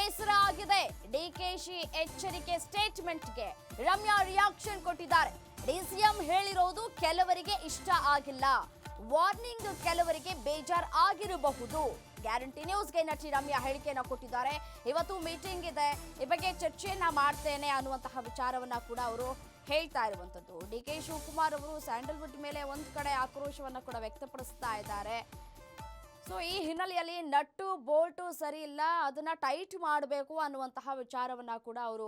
ಬೇಸರ ಆಗಿದೆ. ಡಿಕೆಶಿ ಎಚ್ಚರಿಕೆ ಸ್ಟೇಟ್ಮೆಂಟ್ಗೆ ರಮ್ಯಾ ರಿಯಾಕ್ಷನ್ ಕೊಟ್ಟಿದ್ದಾರೆ. ಡಿಸಿಎಂ ಹೇಳಿರೋದು ಕೆಲವರಿಗೆ ಇಷ್ಟ ಆಗಿಲ್ಲ, ವಾರ್ನಿಂಗ್ ಕೆಲವರಿಗೆ ಬೇಜಾರ್ ಆಗಿರಬಹುದು. ಗ್ಯಾರಂಟಿ ನ್ಯೂಸ್ಗೆ ನಟಿ ರಮ್ಯಾ ಹೇಳಿಕೆಯನ್ನ ಕೊಟ್ಟಿದ್ದಾರೆ. ಇವತ್ತು ಮೀಟಿಂಗ್ ಇದೆ, ಈ ಬಗ್ಗೆ ಚರ್ಚೆಯನ್ನ ಮಾಡ್ತೇನೆ ಅನ್ನುವಂತಹ ವಿಚಾರವನ್ನ ಕೂಡ ಅವರು ಹೇಳ್ತಾ ಇರುವಂತದ್ದು. ಡಿಕೆ ಶಿವಕುಮಾರ್ ಅವರು ಸ್ಯಾಂಡಲ್ವುಡ್ ಮೇಲೆ ಒಂದ್ ಕಡೆ ಆಕ್ರೋಶವನ್ನ ಕೂಡ ವ್ಯಕ್ತಪಡಿಸ್ತಾ ಇದ್ದಾರೆ. ಸೊ ಈ ಹಿನ್ನೆಲೆಯಲ್ಲಿ ನಟ್ಟು ಬೋಲ್ಟು ಸರಿ ಇಲ್ಲ, ಅದನ್ನ ಟೈಟ್ ಮಾಡಬೇಕು ಅನ್ನುವಂತಹ ವಿಚಾರವನ್ನ ಕೂಡ ಅವರು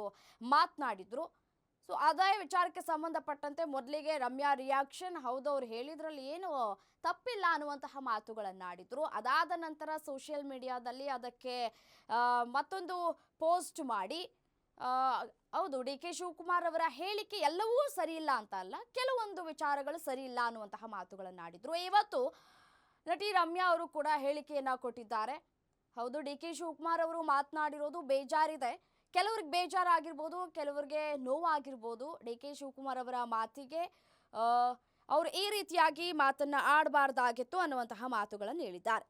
ಮಾತನಾಡಿದ್ರು. ಸೊ ಅದೇ ವಿಚಾರಕ್ಕೆ ಸಂಬಂಧಪಟ್ಟಂತೆ ಮೊದಲಿಗೆ ರಮ್ಯಾ ರಿಯಾಕ್ಷನ್, ಹೌದು ಅವ್ರು ಹೇಳಿದ್ರಲ್ಲಿ ಏನು ತಪ್ಪಿಲ್ಲ ಅನ್ನುವಂತಹ ಮಾತುಗಳನ್ನಾಡಿದ್ರು. ಅದಾದ ನಂತರ ಸೋಷಿಯಲ್ ಮೀಡಿಯಾದಲ್ಲಿ ಅದಕ್ಕೆ ಮತ್ತೊಂದು ಪೋಸ್ಟ್ ಮಾಡಿ ಹೌದು ಡಿ ಕೆ ಶಿವಕುಮಾರ್ ಅವರ ಹೇಳಿಕೆ ಎಲ್ಲವೂ ಸರಿ ಇಲ್ಲ ಅಂತ ಅಲ್ಲ, ಕೆಲವೊಂದು ವಿಚಾರಗಳು ಸರಿ ಇಲ್ಲ ಅನ್ನುವಂತಹ ಮಾತುಗಳನ್ನಾಡಿದ್ರು. ಇವತ್ತು ನಟಿ ರಮ್ಯಾ ಅವರು ಕೂಡ ಹೇಳಿಕೆಯನ್ನ ಕೊಟ್ಟಿದ್ದಾರೆ. ಹೌದು ಡಿ ಕೆ ಶಿವಕುಮಾರ್ ಅವರು ಮಾತನಾಡಿರೋದು ಬೇಜಾರಿದೆ, ಕೆಲವ್ರಿಗೆ ಬೇಜಾರಾಗಿರ್ಬೋದು, ಕೆಲವರಿಗೆ ನೋವಾಗಿರ್ಬೋದು. ಡಿ ಕೆ ಶಿವಕುಮಾರ್ ಅವರ ಮಾತಿಗೆ ಅವರು ಈ ರೀತಿಯಾಗಿ ಮಾತನ್ನ ಆಡಬಾರ್ದಾಗಿತ್ತು ಅನ್ನುವಂತಹ ಮಾತುಗಳನ್ನು ಹೇಳಿದ್ದಾರೆ.